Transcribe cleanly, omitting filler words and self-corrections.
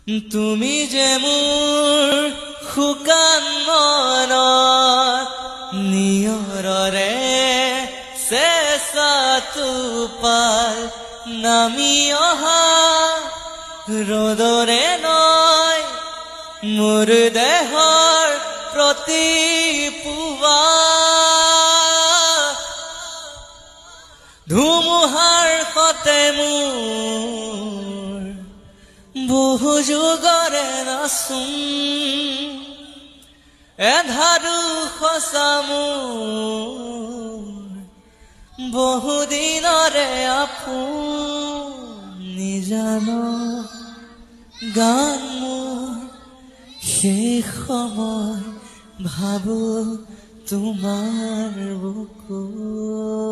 তুমি যে মোৰ শুকান মনত নিয়ৰৰে চেঁচাটো পাল নামি অহা ৰ'দৰে নয় মোৰ দেহৰ প্ৰতি পুৱা ধুমুহাৰ সতে মোৰ বহু যুগৰে নাচোন এধাৰু সঁচা মোৰ বহুদিনৰে আপোন নিজান গান মোৰ শেষ সময় ভাবো তোমাৰ বুকুত